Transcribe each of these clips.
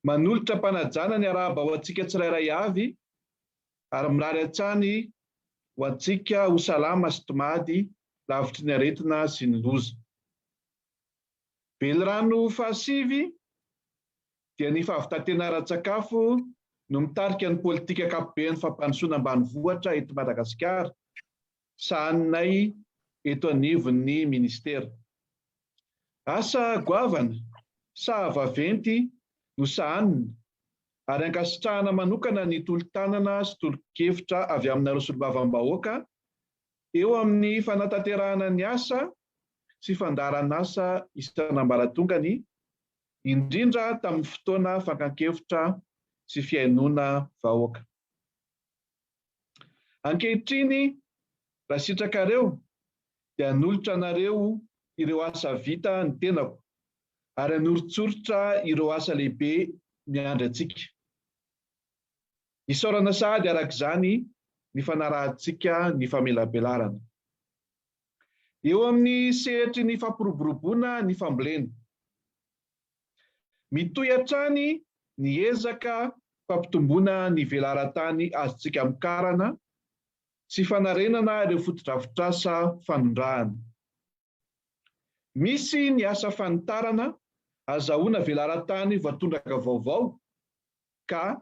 manolotra mpanajana ny arahaba ho antsika tsirairay avy ary mirary hatrany ho antsika ho salama sy tomady lavitry ny aretina sy ny loza. Belirano fahasivy dia ny fahavitantena ara-tsakafo no mitarika ny politika ankapobeny fampandrosoana ambanivohitra eto Madagasikara, sahaninay eto anivon'ny ministera. Asa goavana sa vaventy no sahanina ary ankasitrahana manokana ny tolo-tanana sy tolo-kevitra avy aminareo solombavambahoaka eo amin'ny fanatanterahana ny asa sy fandaharan'asa isan'ambaratongany, indrindra tamin'ny fotoana fankan-kevitra sy fiainoana vahoaka. Ankehitriny raha sitrakareo dia hanolotra anareo ireo asa vita ny tenako ary hanoritsoritra ireo asa lehibe miandry antsika. Isaorana sahady arak'izany ny fanarahantsika ny famelabelarana. Eo amin'ny sehatry ny fampiroboroboana ny fambolena. Mitohy hatrany ny ezaka fampitomboana ny velaran-tany azontsika mikarana sy fanarenana ireo fotodrafitrasa fanondrahana. Misy ny asa fanitarana azahoana velaran-tany voatondraka vaovao ka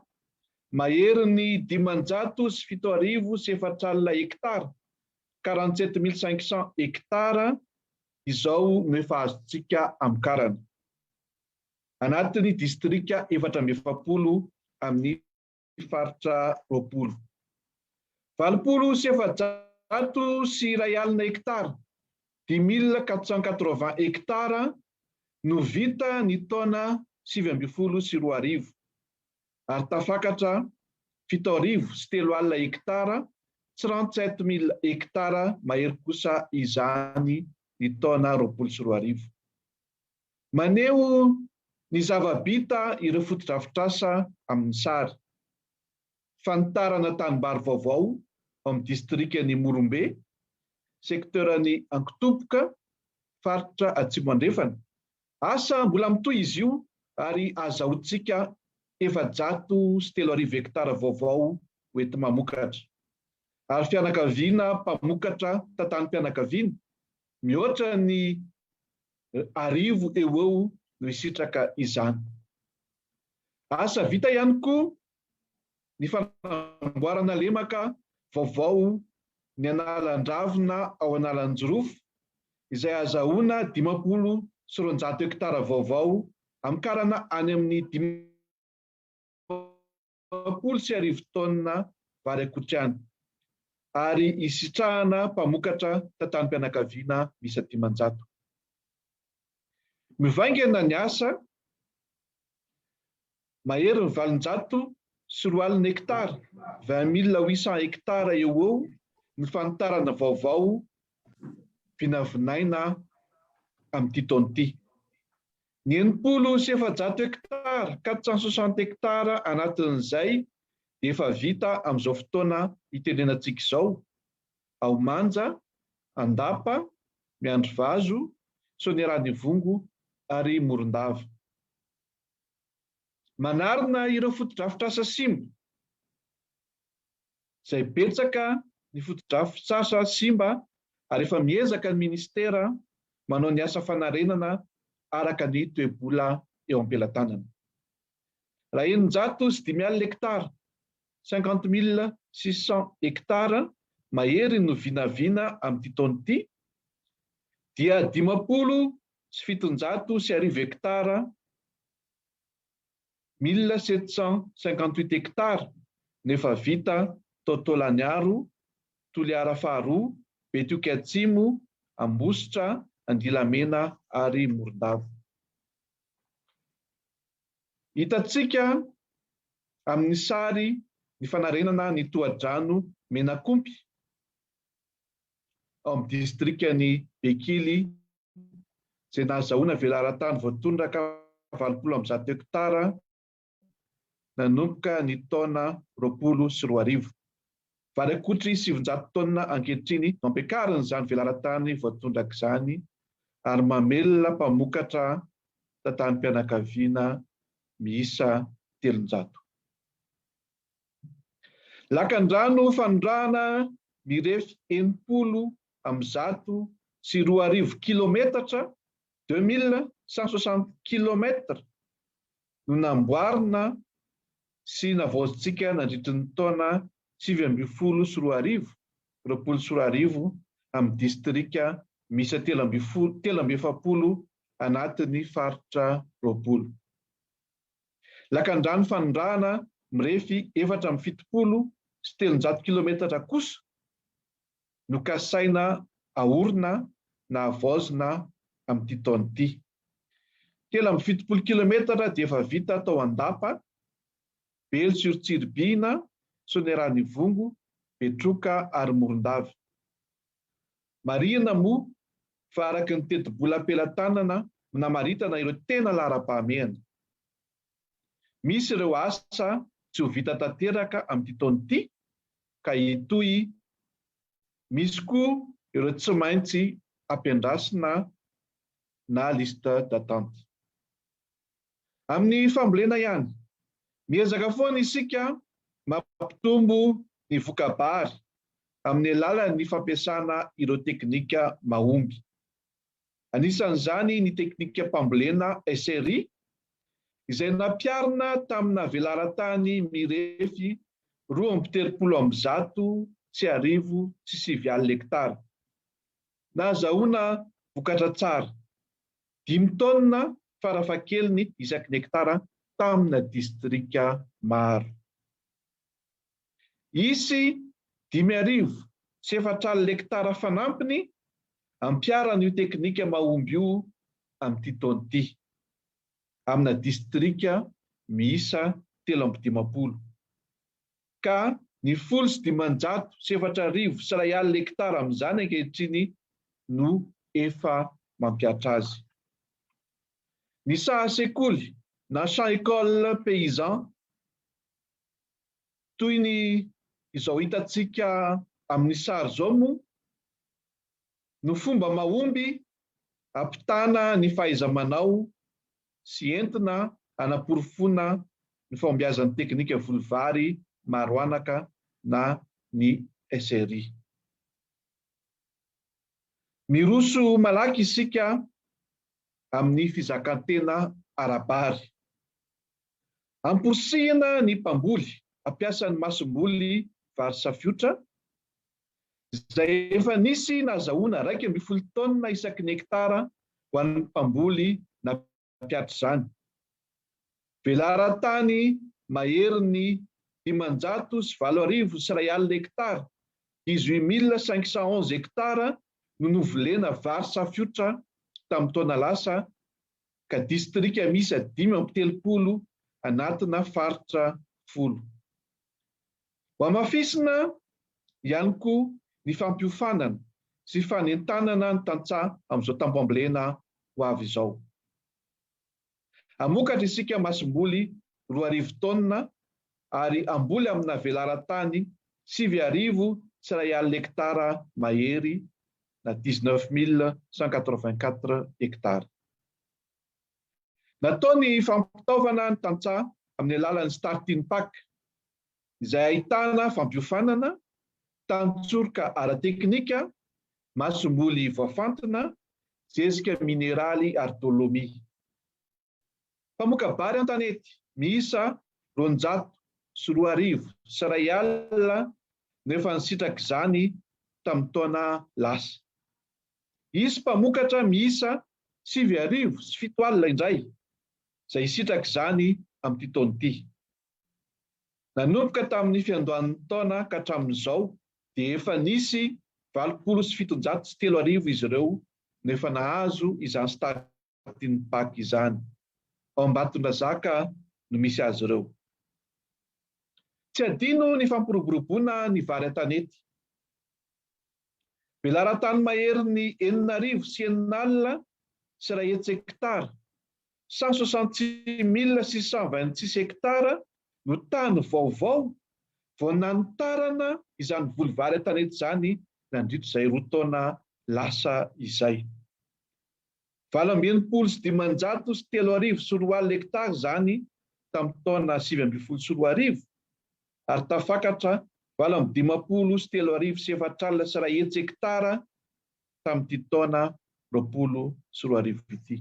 mahery ny 507,400 hektara, 47 500 hektara izao no efa azontsika amikarana. Anatin'ny distrika 470 amin'ny faritra 20. 80,700 hektara, 10,480 hektara no vita ny taona 2012 ary tafakatra 7,003 hektara, 37,000 hektara mahery kosa izany ny taona 2012. Maneho ny zava-bita ireo fotodrafitrasa amin'ny sary. Fanitarana tanimbary vaovao amin'ny distrikany Morombe, sektorany Ankitopoka, faritra Atsimo Andrefana. Asa mbola mitohy izy io ary azahoantsika 403 hektara vaovao hoenty mamokatra. Ary fianakaviana mpamokatra tantanim-pianakaviana mihoatra ny 1000 eo no isitraka izany. Asa vita ihany koa ny fanamboarana lemaka vaovao ny Analandravina ao Analanjorofo izay azahoana 50,900 hektara vaovao amikarana any amin'ny 50,000 tonna vary akotrany ary isitrahana mpamokatra tantanim-pianakaviana misy 500. Mivaingana ny asa mahery ny 704 hektara, 20,800 hektara eo ny fanitarana vaovao vinavinaina amin'ity taona ity. 9,700 hektara, 460 hektara anatin'izay efa vita amin'izao fotoana itenenantsika izao ao Manja, Andapa, Miandrivazo, Soanieranivongo ary Morondava. Manarina ireo fotodrafitrasa simba izay betsaka ny fotodrafitrasa simba ary efa miezaka ny ministera manao ny asa fanarenana araka ny toe-bola eo am-pelantanana. Raha 905,000 hektara, 50,600 hektara mahery no vinavina amin'ity taona ity, dia 50,750 hektara, 1,758 hektara nefa vita tao Taolaniaro, Toliara faharoa, Betioky Atsimo, Ambositra, Andilamena ary Morondava. Hitantsika amin'ny sary ny fanarenana ny tohadrano Menakompy ao amin'ny distrikany Bekily izay nahazahoana velaran-tany voatondraka 700 hektara nanomboka ny taona 2012. Vary akotry 700 tonna ankehitriny no ampiakarina izany velaran-tany voatondraka izany ary mamelona mpamokatra tantanim-pianakaviana miisa 300. Lakan-drano fanondrahana mirefy 80,120 kilometatra, 2160 kilometra no namboarina sy navaozitsika nandritry ny taona 824 amin'ny distrika misy 370 anatin'ny faritra 20. Lakan-drano fanondrahana mirefy 470 sy 700 kilometatra kosa no kasaina aorina na avaozina amin'ity taona ity. 770 kilometatra dia efa vita tao Andapa, Belo-sur-Tsirbina, Soneranivongo, Betroka ary Morondava. Marihana moa fa araky ny teti-bola am-pelatanana namaritana ireo tena lara-pahamehana. Misy ireo asa tsy ho vita tanteraka amin'ity taona ity ka hitohy, misy koa ireo tsy maintsy ampiandrasina na lista d'attente. Amin'ny fambolena ihany, miezaka foana isika mampitombo ny vokabary amin'ny alalan'ny fampiasana ireo teknika mahomby. Anisan'izany ny teknika mpambolena SRI izay nampiarina tamina velaran-tany mirefy 2,307,900 hektara. Nahazahoana vokatra tsara 5 taonina farafahakeliny isaky ny hektara tamina distrika maro. Isy 5,400 hektara fanampiny ampiarana io teknika mahomby io amin'ity taona ity amina distrika miisa 350. Ka ny 7,704 hektara amin'izany ankehitriny no efa mampiatra azy. Ny saha-sekoly na champ école paysan toy ny izao hitantsika amin'ny sary izao moa no fomba mahomby ampitana ny fahaiza-manao sy entina hanaporofona ny fahombiazan'ny teknika volovary maro anaka na ny SRI. Miroso malaky isika amin'ny fizakantena arabary. Amporisihana ny mpamboly ampiasa ny masom-boly vary safiotra izay efa nisy nahazahoana 12 taonina isaky ny hektara ho an'ny mpamboly na mpiatra izany. Velaran-tany maherin'ny 540,100 hektara, 18,511 hektara no novolena vary safiotra tamin'ny taona lasa ka distrika misy 530 anatina faritra 10. Ho amafisina ihany koa ny fampiofanana sy fanentanana ny tantsaha amin'izao tampambolena ho avy izao. Amokatra isika masom-boly 2,000 taonina ary amboly amina velaran-tany 7,100 hektara mahery na 19,184 hektara. Natao ny fampitaovana ny tantsaha amin'ny alalan'ny starting pack izay ahitana fampiofanana, tantsorika ara-teknika, masom-boly voafantina, zezika mineraly ary dolomy. Pamokabary an-tanety miisa 202,100 nefa nisitraka izany tamin'ny taona lasa. Isy mpamokatra miisa 7,700 indray izay isitraka izany amin'ity taona ity. Nanomboka tamin'ny fiandohan'ny taona ka hatramin'izao dia efa nisy 703 izy ireo nefa nahazo izany starting pack izany. Ao Ambatondrazaka no misy azy ireo. Tsy adino ny fampiroboroboana ny vary an-tanety. Velaran-tany maherin'ny 4,900 hektara, 166,626 hektara no tany vaovao vao nanitarana izany voly vary an-tanety izany nandritra izay 2 taona lasa izay. 8,503 hektara izany tamin'ny taona 2014 ary tafakatra 7,3 hektara tamin'ity taona 2014 ity.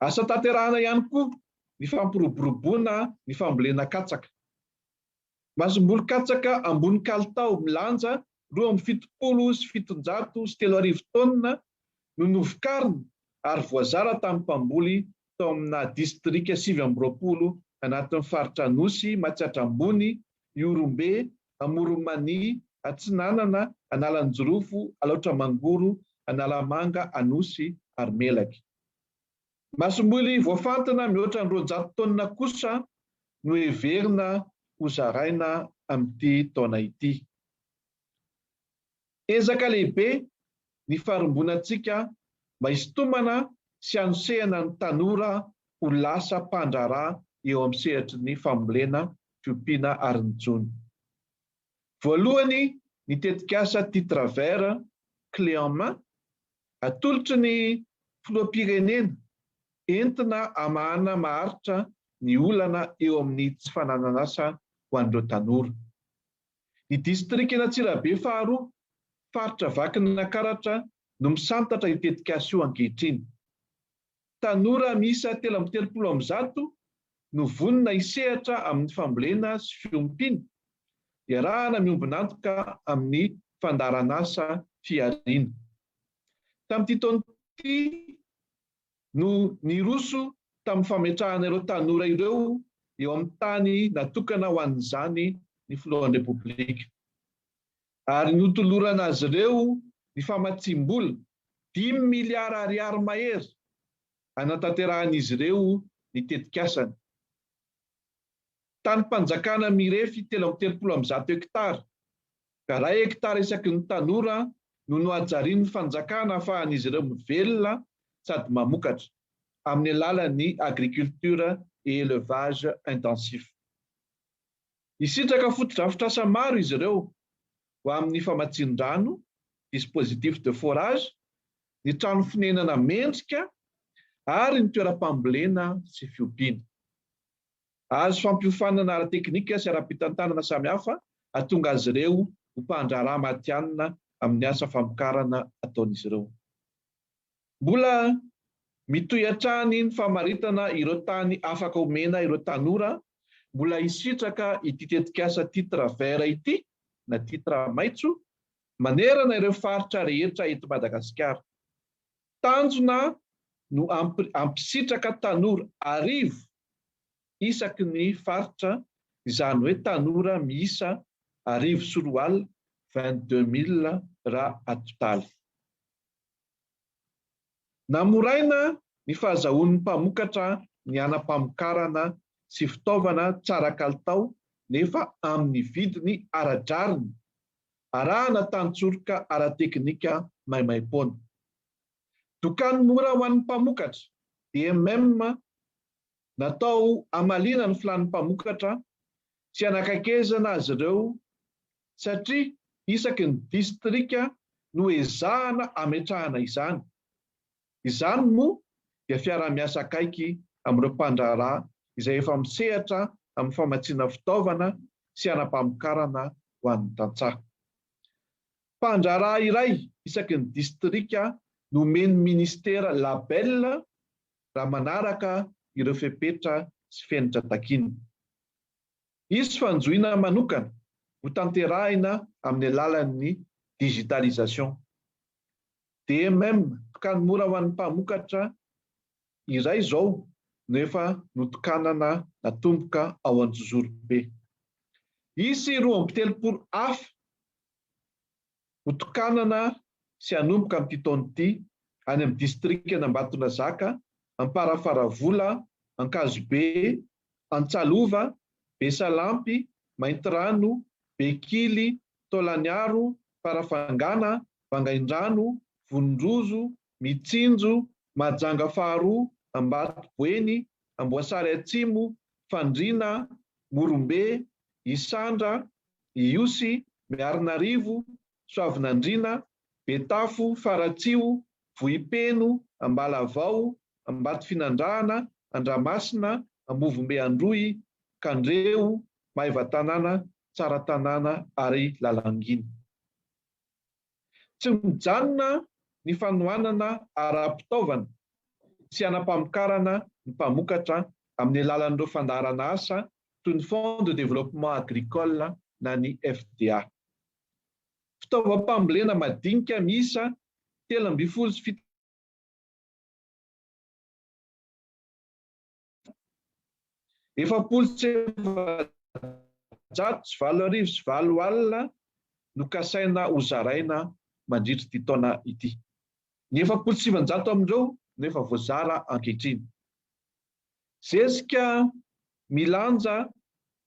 Asa tanterahana ihany koa ny fampiroboroboana ny fambolena katsaka. Masomboly katsaka ambony kalitao milanja 2,703 taonina no novokarina ary voazara tamin'ny mpamboly tao amina distrika 20 anatin'ny faritra Anosy, Matsiatrambony, Iorombe, Amoronmany, Atsinanana, Analanjorofo, Alaotramangoro, Analamanga, Anosy ary Melaky. Masomboly voafantina mihoatra ny 200 taonina kosa no heverina ho zaraina amin'ity taona ity. Ezaka lehibe ny farombonantsika mba hisintomana sy hanosehana ny tanora ho lasa mpandraharaha eo amin'ny sehatry ny fambolena, fiompiana ary ny jony. Voalohany, ny tetikasa titre vert clé en main, atolotry ny filoham-pirenena entina amahana maharitra ny olana eo amin'ny tsy fananana asa ho an'ireo tanora. Ny distrikina Antsirabe faharoa, faritra Vakina Karatra no misantatra io tetikasa io ankehitriny. Tanora miisa 330 no vonona hisehatra amin'ny fambolena sy fiompiana, iarahana miombonantoka amin'ny fandaran'asa fiariana. Tamin'ity taona ity no niroso tamin'ny fametrahana ireo tanora ireo eo amin'ny tany natokana ho an'izany ny filohan'ny Repoblika. Ary notolorana azy ireo ny famatsiam-bola 5 miliara ariary mahery anatanteran'izy ireo ny tetikasany. Tany-panjakana mirefy 330 hektara, ka 1 hektara isaky ny tanora no nohajarian'ny fanjakana ahafahan'izy ireo mivelona sady mamokatra amin'ny alalan'ny agriculture et élevage intensif. Isitraka foto-drafitr'asa maro izy ireo ho amin'ny famatsin-drano, dispositif de forage, ny trano fonenana mendrika ary ny toeram-pambolena sy fiompiana. Azo fampiofanana ara-teknika sy ara-pitantanana samihafa ahatonga azy ireo ho mpandraharaha matihanina amin'ny asa famokarana ataon'izy ireo. Mbola mitohy hatrany ny famaritana ireo tany afaka omena ireo tanora mbola hisitraka ity tetikasa titre vert ity na titre maitso manerana ireo faritra rehetra eto Madagasikara. Tanjona no ampisitraka tanora 1000 isaky ny faritra, izany hoe tanora miisa 1000 22 000 raha atotaly. Namoraina ny fahazahoan'ny mpamokatra ny anam-pamokarana sy fitaovana tsara kalitao nefa amin'ny vidiny ara-draniny, arahana tantsorika ara-teknika maimaimpoana. Dokany mora ho an'ny mpamokatra, DMM natao amaliana ny filan'ny mpamokatra sy anakakezana azy ireo satria isaky ny distrika no ezahana ametrahana izany. Izany moa dia fiara-miasa akaiky amin'ireo mpandraharaha izay efa misehatra amin'ny famatsiana fitaovana sy anam-pamokarana ho an'ny tantsaha. Mpandraharaha iray isaky ny distrika no omeny ministera label raha manaraka ireo fepetra sy fenitra takiny. Izy fanjoina manokana ho tanterahina amin'ny alalan'ny digitalisation. DMM tokany mora ho an'ny mpamokatra iray izao nefa notokanana natomboka ao Antsozorobe. Isy 230 hafa notokanana sy hanomboka amin'ity taona ity any amin'ny distrika Ambatondrazaka, Amparafaravola, Ankazobe, Antsalova, Besalampy, Maintirano, Bekily, Tolaniaro, Farafangana, Vangaindrano, Vonondrozo, Mitsinjo, Mahajanga faharoa, Ambatoboeny, Amboasary Atsimo, Fandrina, Morombe, Isandra, Iosy, Miarinarivo, Soavinandrina, Betafo, Faratsio, Vohipeno, Ambalavao, Ambatofinandrahana, Andramasina, amovombe androy, kandreo, maiva tanàna, tsara tanàna ary lalanginy. Tsy mijanona ny fanohanana ara-pitaovana sy anampamokarana ny mpamokatra amin'ny alalan'ireo fandaharana asa toy ny Fonds de Développement Agricole na ny FDA. Fitaovam-pambolena madinika miisa 17 7,450 no kasaina ho zaraina mandritra ity taona ity. Ny 7,700 amin'ireo nefa voazara ankehitriny. Zezika milanja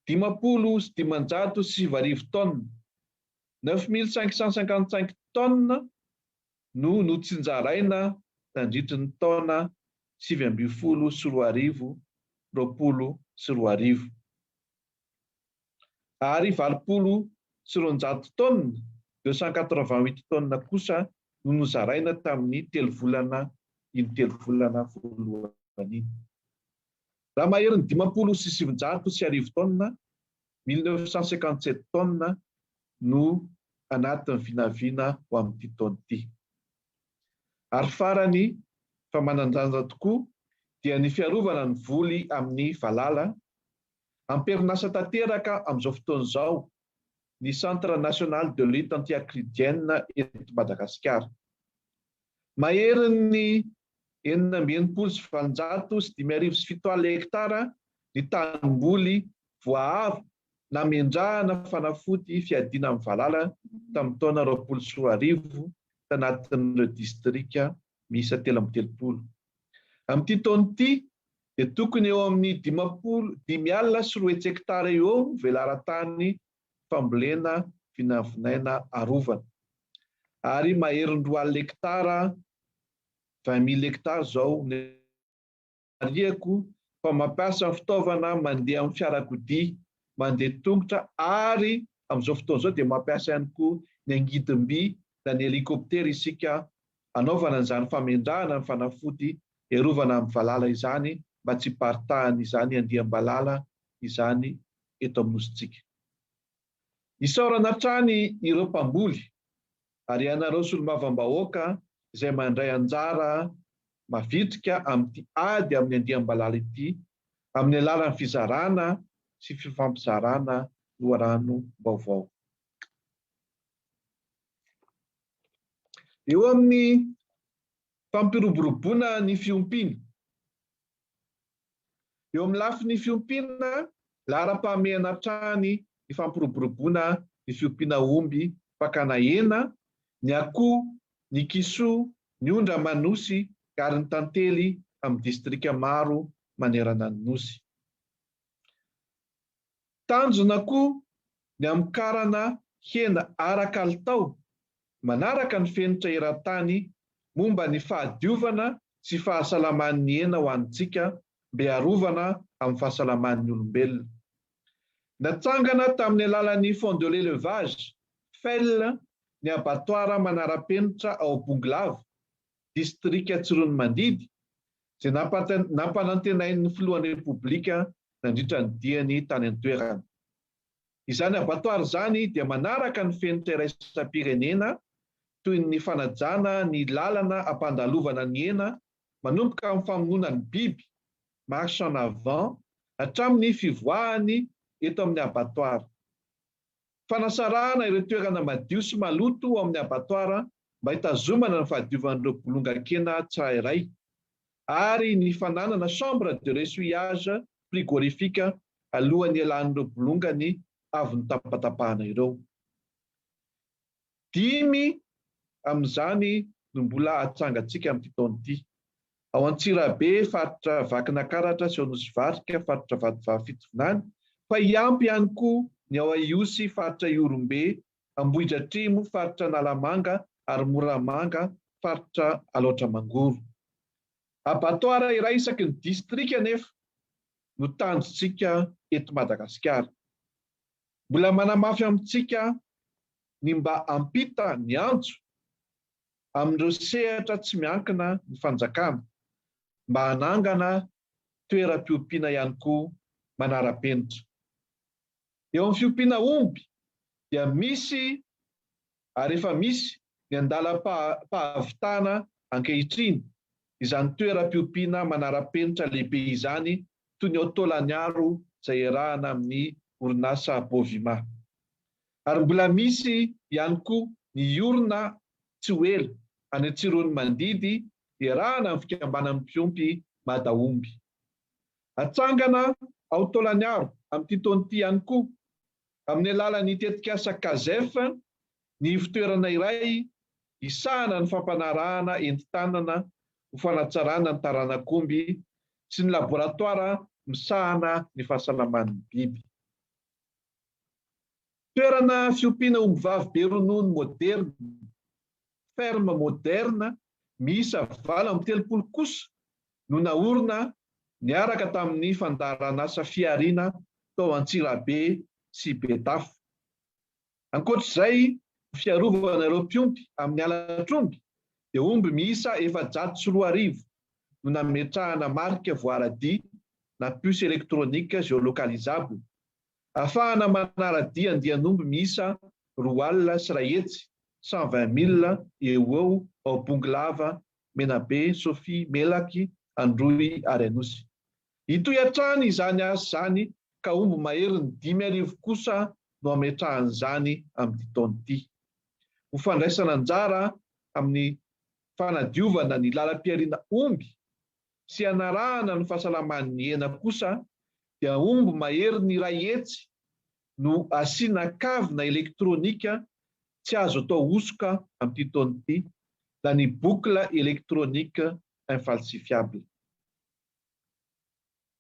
50,907 tonnes, 9,555 tonnes no notsinjaraina nandritry ny taona 2020. Ary 20,900 tonnes, 288 tonnes kosa no nozaraina tamin'ny 3 volana voalohany. Raha mahery ny 50,700 tonnes, 1957 tonnes no anatin'ny vinavina ho amin'ity taona ity. Ary farany fa manan-danja tokoa dia ny fiarovana ny voly amin'ny valala, amperinasa tanteraka amin'izao fotoana izao ny Centre National de Lutte Anti-Acridienne eto Madagasikara. Mahery ny 9,707 hektara ny tanimboly voaavo namendrahana fanafody fiadiana amin'ny valala tamin'ny taona 2020 tanatin'ireo distrika miisa 13. Amin'ity taona ity dia tokony eo amin'ny 5,4 hektara eo velaran-tany fambolena vinavinaina arovana. Ary mahery ny 2 hektara 20,000 hektara zao ariako fa mampiasa fitaovana mandeha amin'ny fiarakodia, mandeha tongotra, ary amin'izao fotoana izao dia mampiasa ihany koa ny angidimby na ny helikoptera isika anaovana an'izany famendrahana ny fanafody iarovana amin'ny valala izany mba tsy hiparitahan' izany andiam-balala izany eto amin'nositsika. Isaorana hatrany ireo mpamboly ary ianareo solomavam-bahoaka izay mandray anjara mavitrika amin'ity ady amin'ny andiam-balala ity amin'ny alalan'ny fizarana sy fifampizarana loharano-baovao. Eo amin'ny fampiroboroboana ny fiompiana. Eo amin'ny lafiny fiompiana, laharam-pahamehana hatrany ny fampiroboroboana ny fiompiana omby, fakana hena, ny akoho, ny kisoa, ny ondra manosy ary ny tantely amin'ny distrika maro manerana ny nosy. Tanjona koa ny amokarana hena ara-kalitao manaraka ny fenitra eran-tany momba ny fahadiovana sy fahasalaman'ny hena ho antsika mbe arovana amin'ny fahasalaman'ny olombelona. Natsangana tamin'ny alalan'ny Fond de l'élevage, FEL, ny abattoir manara-penitra ao Bonglava, distrika Tsiron'ny Mandidy, izay nampanantenain'ny filohan'ny Repoblika nandritra ny diany tany an-toerana. Izany abattoir izany dia manaraka ny fenitra iraisam-pirenena toy ny fanajana ny lalana ampandalovana ny hena manomboka amin'ny famonoana ny biby, marche en avant, hatramin'ny fivoahany eto amin'ny abattoir. Fanasarahana ireo toerana madio sy maloto ao amin'ny abattoir mba hitazomana ny fahadiovan'ireo bolongan-kena tsirairay, ary ny fananana chambre de ressuyage frigorifique alohan'ny ialan'ireo bolongany avy ny tapatapahana ireo. 5 amin'izany no mbola atsangatsika amin'ity taona ity. Ao Antsirabe, faritra Vakinakaratra sy ao Anosivatrika, faritra Vadivavy Fitovinany, fa hiampy ihany koa ny ao Iosy, faritra Iorombe, Ambohidratrimo, faritra Nalamanga, ary Moramanga, faritra Alaotramangoro. Abattoir iray isaky ny distrika nefa no tanjontsika eto Madagasikara. Mbola manamafy amintsika ny mba ampita ny antso amin'ireo sehatra tsy miankina ny fanjakana mba hanangana toeram-piompiana ihany koa manara-penitra. Eo amin'ny fiompiana omby dia misy ary efa misy ny andalam-pahavitana ankehitriny izany toeram-piompiana manara-penitra lehibe izany toy ny Otolaniaro izay iarahana amin'ny orinasa Bovima. Ary mbola misy ihany koa ny orona Tsioela any Antsirony Mandidy iarahana amin'ny fikambanan'ny mpiompy madaomby. Atsangana ao Otolaniaro amin'ity taona ity ihany koa amin'ny alalan'ny tetikasa Kazef ny fitoerana iray isahana ny fampanarahana enti-tanana ho fanatsarana ny taranak'omby sy ny laboratoara misahana ny fahasalaman'ny biby. Toerana fiompiana omby vavy be ronono moderna, ferme moderna, miisa 80 kosa no naorina niaraka tamin'ny fandaran'asa Fiarina tao Antsirabe sy Betafo. Ankoatr'izay, fiarovana ireo mpiompy amin'ny alatr'omby dia omby miisa 710 no nametrahana marika voaradia na puce électronique géolocalisable ahafahana manaradia andian'omby miisa 2 alina sy 1 hetsy 120 000 eo ao Bongolava, Menabe, Sofia, Melaky, Androy ary Anosy. Itoy hatrany izany asa izany ka omby mahery ny 5,000 kosa no ametrahany izany amin'ny taona ity. Ho fandraisana anjara amin'ny fanadiovana ny lalam-piariana omby sy hanarahana ny fahasalaman'ny hena kosa dia omby mahery ny 2 hetsy no asiana kavina elektronika tsy azo atao osoka amin'ity taona ity na ny boucle électronique infalsifiable.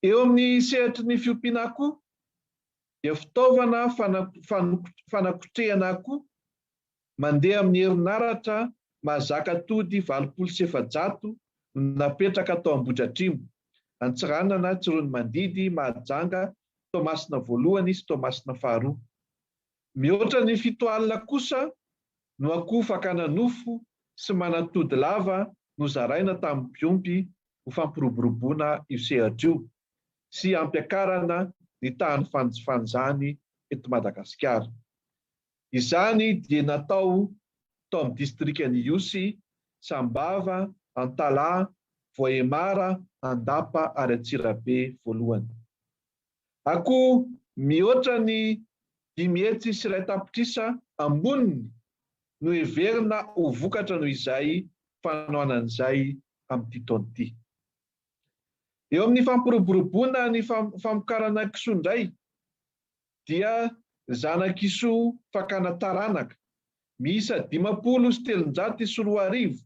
Eo amin'ny sehatry ny fiompiana akoho dia fitaovana fanakotrehana akoho mandeha amin'ny herinaratra mahazaka tody 700 napetraka atao Ambohidratrimo, Antsiranana, Antsirony Mandidy, Mahajanga, Toamasina voalohany sy Toamasina faharoa. Mihoatra ny 7 alina kosa no akoho fakana nofo sy manatody lava no zaraina tamin'ny mpiompy ho fampiroboroboana io sehatra io sy ampiakarana ny tahany fanjifany eto Madagasikara. Izany dia natao tao amin'ny distrikan'i Iosy, Sambava, Antala, Voahemara, Andapa ary Antsirabe voalohany. Akoho mihoatra ny 5 hetsy sy 1 tapitrisa amboniny no heverina ho vokatra noho izay fanohanan'izay amin'ity taona ity. Eo amin'ny fampiroboroboana ny famokarana kisoa indray dia zanan-kisoa fakana taranaka miisa 503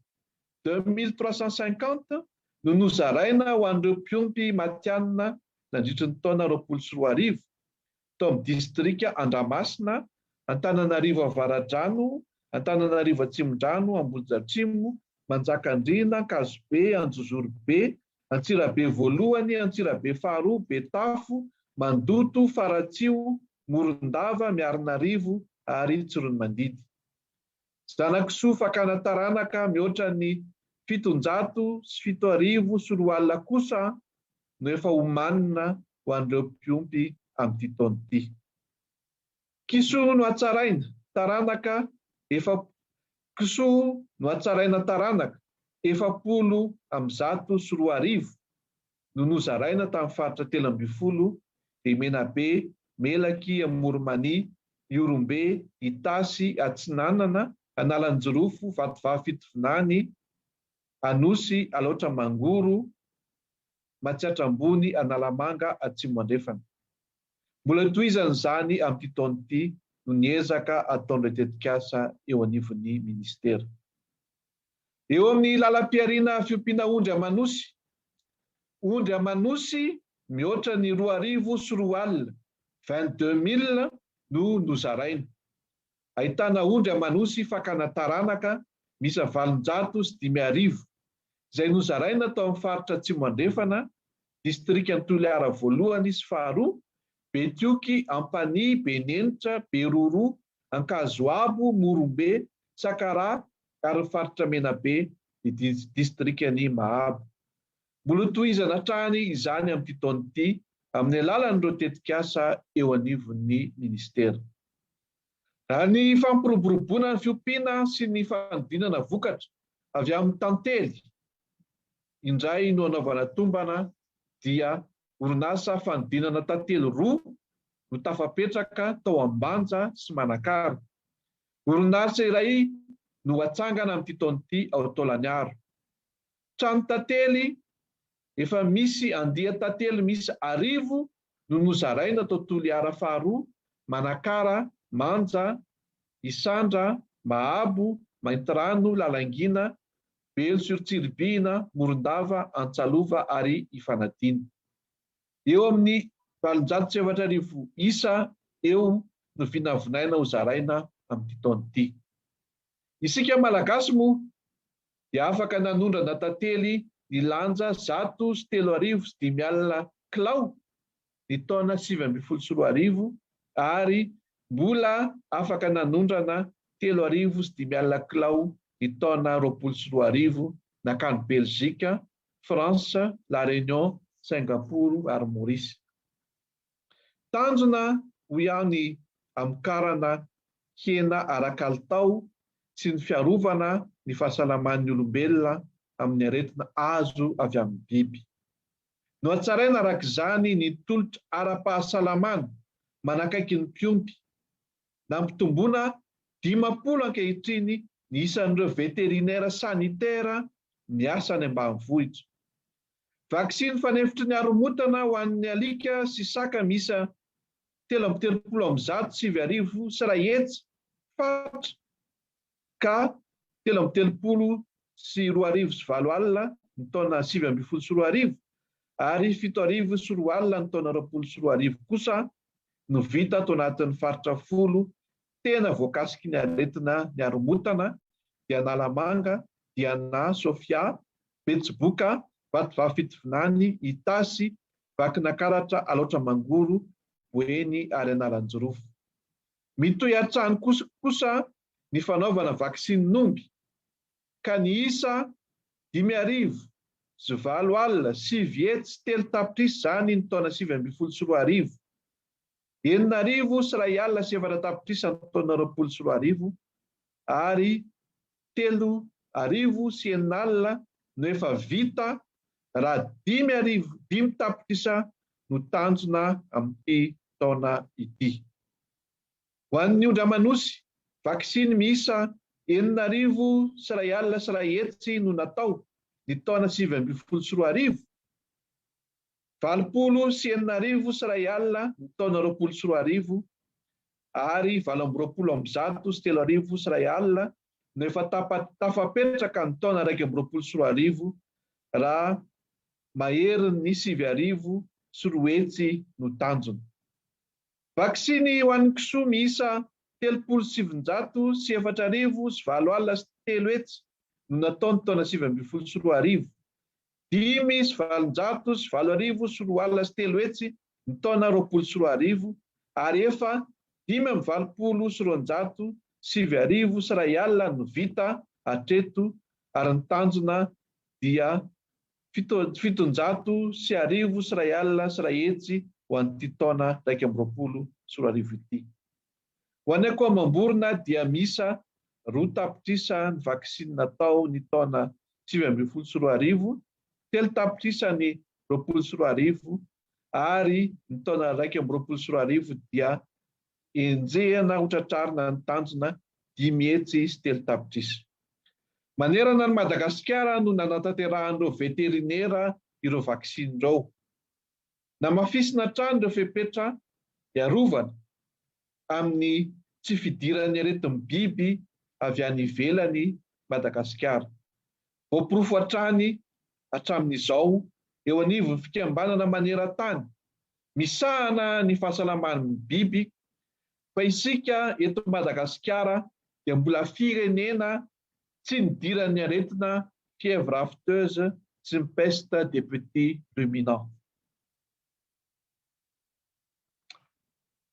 2350 no nozaraina ho an'ireo mpiompy matianina nandritry ny taona 20 tao amin'ny distrika Andramasina, Antananarivo Avaradrano, Antananarivo Atsimondrano, Ambodiatrimo, Manjakandriana, Ankazobe, Anjozorobe, Antsirabe voalohany, Antsirabe faharoa, Betafo, Mandoto, Faratsio, Morondava, Miarinarivo ary Antsirony Mandidy. Zanan-kisoa fakana taranaka mihoatra ny 707 sy 2 alina kosa no efa omanina ho an'ireo mpiompy amin'ity taona ity. Kisoa no hatsaraina taranaka kisoa no hatsaraina taranaka 700 sy 2,000 no nozaraina tamin'ny faritra 12 dia Menabe, Melaky, Amoromani, Iorombe, Itasy, Atsinanana, Analanjirofo, Vatovava Fitovinany, Anosy, Alaotra Mangoro, Matsiatrambony, Analamanga, Atsimo Andrefana. Mbola tohizany izany amin'ity taona ity no niezaka ataon'ireo tetikasa eo anivon'ny ministera. Eo amin'ny lalam-piariana fiompiana ondry Amanosy. Ondry Amanosy mihoatra ny 2,000 sy 2 alina 22 000 no nozaraina. Ahitana ondry Amanosy fakana taranaka miisa 700 sy 5,000 izay nozaraina tao amin'ny faritra Atsimo Andrefana, distrikan'ny Toliara voalohany sy faharoa, Betioky, Ampany, Benenitra, Beroro, Ankazoabo, Morombe, Sakara ary faritra Menabe, distrikan'ny Mahabo. Mbola tohizana hatrany izany amin'ity taona ity amin'ny alalan'ireo tetikasa eo anivon'ny ministera. Raha ny fampiroboroboana ny fiompiana sy ny fanodinana vokatra avy amin'ny tantely indray no anaovana tombana dia orinasa fanodinana tantely roa no tafapetraka tao Ambanja sy Manakara. Orinasa iray no atsangana amin'ity taona ity ao Taolagnaro. Trano tantely efa misy andiha tantely misy 1000 no nozaraina tao Toliara faharoa, Manakara, Manja, Isandra, Mahabo, Maintirano, Lalangina, Belo sur Tsirbina, Morondava, Antsalova ary Ifanadina. Eo amin'ny 780,000 isa eo no vinavinaina ho zaraina amin'ity taona ity. Isika malagasy moa dia afaka nanondrana tantely ny lanja 103,500 alina kilao ny taona 2012 ary mbola afaka nanondrana 3,500 alina kilao ny taona 2012 nakany Belzika, Fransa, La Réunion, Singapour ary Maurice. Tanjona ho ihany amokarana hena ara-kalitao sy ny fiarovana ny fahasalaman'ny olombelona amin'ny aretina azo avy amin'ny biby. No hatsaraina arak'izany ny tolotra ara-pahasalamana manakaiky ny mpiompy. Nampitomboana 50 ankehitriny ny isan'ireo veterinera sanitaire miasa any ambanivohitra. Vaksiny fanefitry ny haromontana ho an'ny alika sy saka misa 330,700 sy iray hetsy fatra ka 330,209 alina ny taona 2012 ary 7,004 alina ny taona 2012 kosa no vita tao anatin'ny faritra 10 tena voakasiky ny aretina ny haromontana: Analamanga, Diana, Sofia, Betsiboka, Vatovava Fitovinany, Itasy, Vakinakaratra, Alaotra Mangoro, Boeny ary Analanjorofo. Mitohy hatrany kosa ny fanaovana vaksiny nomby ka ny isa 5,009 alina 7 hetsy 3 tapitrisa zany ny taona 2012, 9,001 alina 7 tapitrisa ny taona 2012 ary 3,009 alina no efa vita raha 5,000 tapitrisa no tanjona amin'ity taona ity. Ho an'ny ondra-manosy, vaksiny miisa 9,001 alina 1 hetsy no natao ny taona 2012, 80,901 alina ny taona 2012 ary 8,903 alina no efa tafapetraka ny taona 2012 raha mahery ny 7,000 hetsy no tanjona. Vaksiny ho an'ny kisoa miisa 37,409 alina 3 hetsy no natao ny taona 2012, 5,909 alina 3 hetsy ny taona 2012 ary efa 5,907 alina no vita hatreto ary ny tanjona dia 7,001 alina 1 hetsy ho an'ity taona 2012 ity. Ho an'ny akoho amam-borona dia misa 2 tapitrisa ny vaksiny natao ny taona 2012, 3 tapitrisa ny 2012 ary ny taona 2012 dia enjehana ho tratrarina ny tanjona 5 hetsy sy 3 tapitrisa. Manerana ny Madagasikara no nanatanterahan'ireo veterinera ireo vaksiny ireo. Namafisina hatrany ireo fepetra iarovana amin'ny tsy fidiran'ny aretin'ny biby avy any ivelany Madagasikara. Voapirofo hatrany hatramin'izao eo anivon'ny fikambanana maneran-tany misahana ny fahasalaman'ny biby, fa isika eto Madagasikara dia mbola firenena tsy nidiran'ny aretina fièvre afteuse sy ny peste des petits ruminants.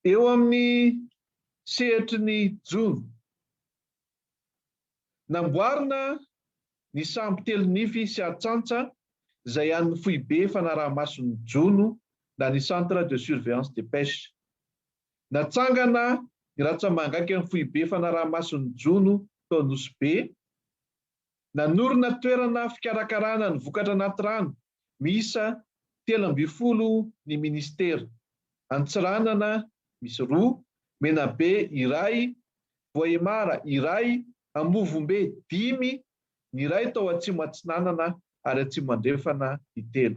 Eo amin'ny sehatry ny Jona namboarina ny sambo telo nify sy atsantsa izay an'ny foibe fanaraha-mason'ny Jono na ny centre de surveillance des pêches. Natsangana ny ratsamangaiky amin'ny foibe fanaraha-mason'ny Jono tao Nosy-Be. Nanorina toerana fikarakarana ny vokatra anaty rano miisa 13 ny ministera. Antsiranana misy 2, Menabe iray, Voahemara iray, Amovombe 5, ny iray tao Atsimo Atsinanana ary Atsimo Andrefana 3.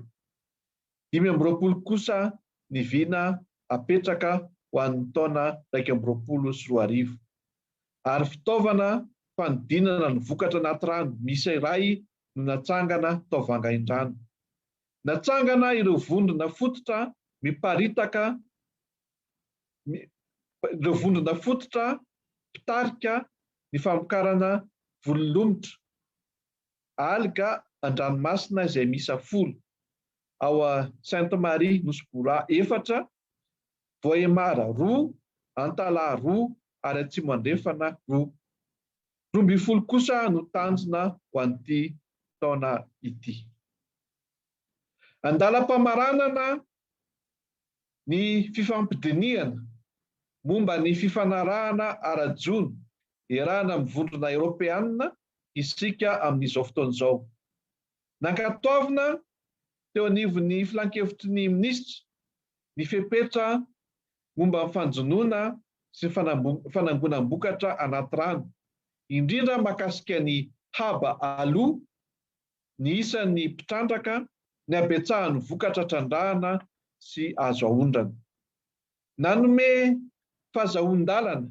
5 kosa ny vina apetraka ho an'ny taona 2024. Ary fitaovana fanodinana ny vokatra anaty rano miisa iray no natsangana tao Vangaindrano. Natsangana ireo vondrona fototra miparitaka ireo vondrona fototra pitarika ny famokarana vololomotra alga an-dranomasina izay miisa 10 ao a Sainte-Marie Nosy-Bora 4, Voahemara 2, Antala 2 ary Atsimo Andrefana 2. 12 kosa no tanjona ho an'ity taona ity. Andalam-pamaranana ny fifampidiniana momba ny fifanarahana ara-Jono iarahana amin'ny vondrona Europeanina isika amin'izao fotoan'izao. Nankatoavina teo anivon'ny filan-kevitry ny minisitra ny fepetra momba ny fanjonoana sy fanangonam-bokatra anaty rano, indrindra mahakasika ny haba aloha, ny isan'ny mpitrandraka, ny abetsahan'ny vokatra trandrahana sy azo ahondrana. Nanome fahazahoan-dalana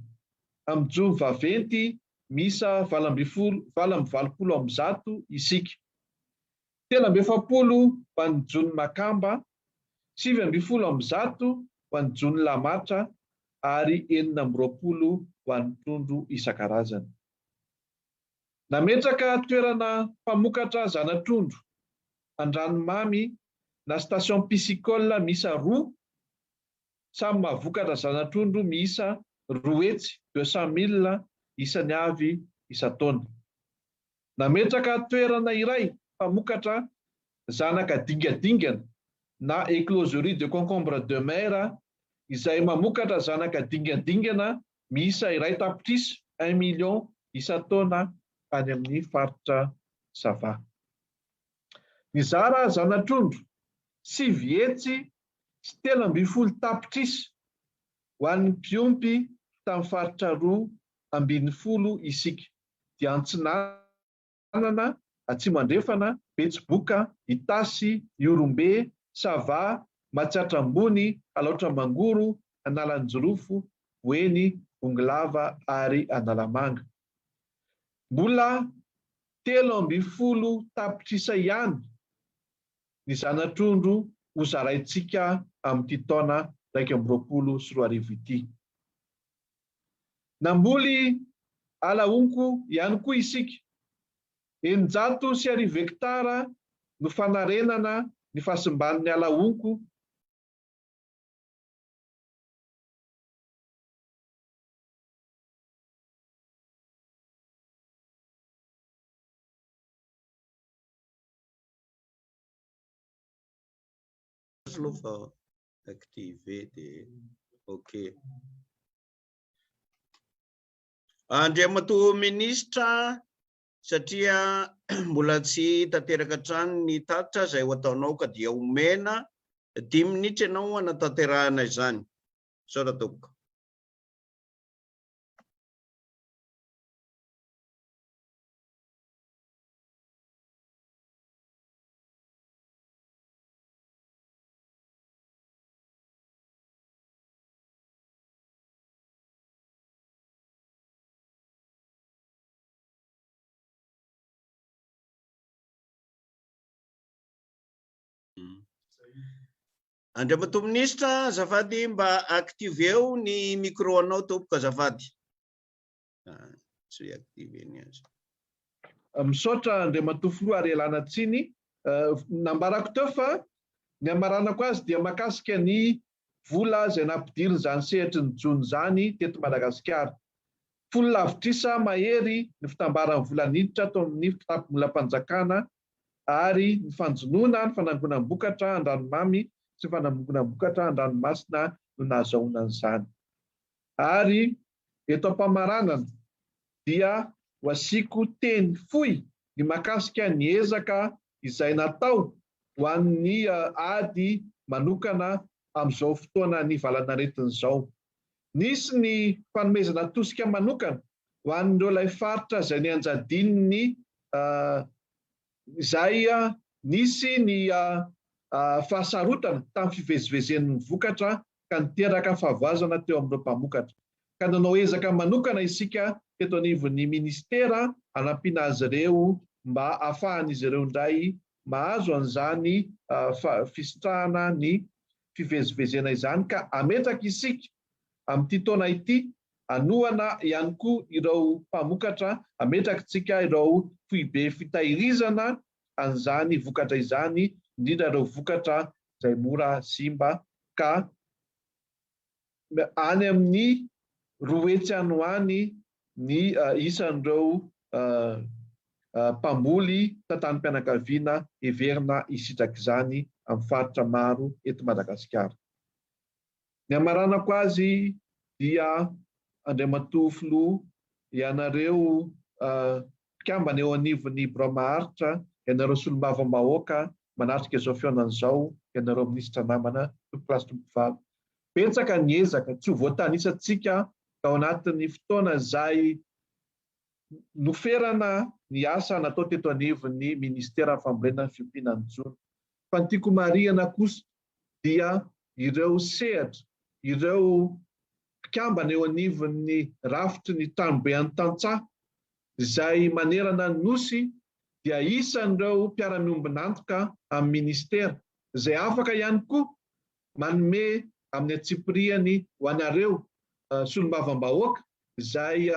amin'ny Jona vaventy miisa 720 isika. 17 ho an'ny Jona makamba, 7 ho an'ny Jona lamatra ary 20 ho an'ny trondro isan-karazany. Nametraka toerana mpamokatra zana-trondro an-dranomamy na station piscicole miisa 2 samy mahavokatra zana-trondro miisa 2 hetsy 200 000 isany avy isan-taona. Nametraka toerana iray mpamokatra zanaka dingadingana na écloserie de concombre de mer izay mamokatra zanaka dingadingana miisa 1 tapitrisa 1 million isan-taona any amin'ny faritra Sava. Nizara zana-trondro 5 hetsy sy 13 tapitrisa ho an'ny mpiompy tamin'ny faritra 2 ambin'ny 10 isika dia Antsinanana, Atsimo Andrefana, Betsiboka, Itasy, Iorombe, Sava, Matsiatrambony, Alaotramangoro, Analanjirofo, Boeny, Bongolava ary Analamanga. Mbola 13 tapitrisa ihany ny zana-trondro ho zaraintsika amin'ity taona 2024 ity. Namboly alaonko ihany koa isika 950 hektara no fanarenana ny fahasimban'ny alaonko activé de ok. Andriamatoa ministra satria mbola tsy tanteraka trano ny tatitra izay ho ataonao ka dia omena 10 minitra ianao hanatanterahana izany. Saora tompoko. Andriamatoa ministra, azafady mba activeo ny micro anao tompoko azafady. Tsy active ny azy. Misaotra Andriamatoa Filoha ary ialana tsiny. Nambarako teo fa ny amaranako azy dia mahakasika ny vola izay nampidiriny izany sehatry ny Jona izany teto Madagasikara. Folo lavitrisa mahery ny fitambaran'ny vola niditra tao amin'ny fitampim-bolam-panjakana ary ny fanjonoana ny fanangonam-bokatra an-dranomamy sy ny fanangonam-bokatra an-dranomasina no nahazoana an'izany. Ary eto am-pamaranana dia ho asiako teny fohy ny mahakasika ny ezaka izay natao ho an'ny ady manokana amin'izao fotoana ny valanaretin'izao. Nisy ny fanomezana tosika manokana ho an'ireo ilay faritra izay ny anjadininy izay nisy ny fahasarotana tamin'ny fivezivezen'ny vokatra ka niteraka fahavoazana teo amin'ireo mpamokatra. Ka nanao ezaka manokana isika teto anivon'ny ministera hanampiana azy ireo mba ahafahan'izy ireo indray mahazo an'izany fisitrahana ny fivezivezena izany, ka ametraka isika amin'ity taona ity anohana ihany koa ireo mpamokatra, ametraka tsika ireo foibe fitahirizana an'izany vokatra izany, indrindra ireo vokatra izay mora simba, ka any amin'ny 2 hetsy any ho any ny isan'ireo mpamboly tantanim-pianakaviana heverina hisitraka izany amin'ny faritra maro eto Madagasikara. Ny amaranako azy dia Andriamatoa Filoha ianareo mpikambana eo anivon'ny Birao Maharitra, ianareo solombavambahoaka manatrika izao feonan'izao, ianareo minisitra namana, tompolasy tompovavy. Betsaka ny ezaka, tsy ho voatanisantsika ao anatin'ny fotoana izay noferana ny asa natao teto anivon'ny ministera fambolenana fiompiana ny jona. Fa ny tiako marihana kosa dia ireo sehatra, ireo mpikambana eo anivon'ny rafitry ny tranobe any tantsaha izay manerana ny nosy, dia isan'ireo mpiara-miombinantoka amin'ny ministera izay afaka ihany koa manome amin'ny atsipiriany ho anareo solombavambahoaka izay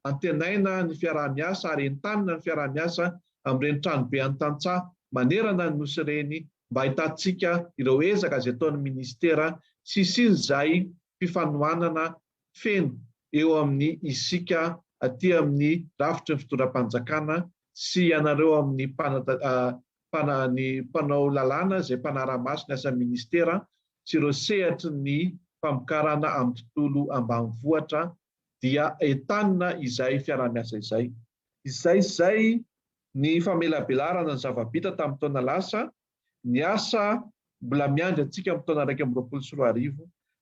antenaina ny fiaraha-miasa ary entanina ny fiaraha-miasa amin'ireny tranobe any tantsaha manerana ny nosy ireny, mba ahitantsika ireo ezaka izay ataon'ny ministera sy izay fifanohanana feno eo amin'ny isika aty amin'ny rafitry ny fitondram-panjakana sy ianareo amin'ny mpanao lalàna izay mpanara-maso ny asa ministera sy ireo sehatry ny famokarana amin'ny tontolo ambanivohitra, dia entanina izay fiaraha-miasa izay. Izay ny famelabelarana ny zava-bita tamin'ny taona lasa, ny asa mbola miandry antsika amin'ny taona 2024,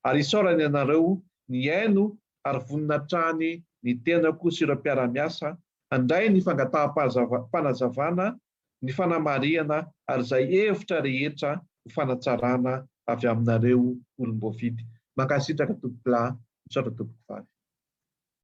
ary isaorana ianareo ny aino ary voninahitran'ny ny tenako sy ireo mpiara-miasa handray ny fangataham-panazavana, ny fanamarihana ary izay hevitra rehetra ho fanatsarana avy aminareo olom-boavidy. Mankasitraka tompolahy, misaotra tompoko vavy.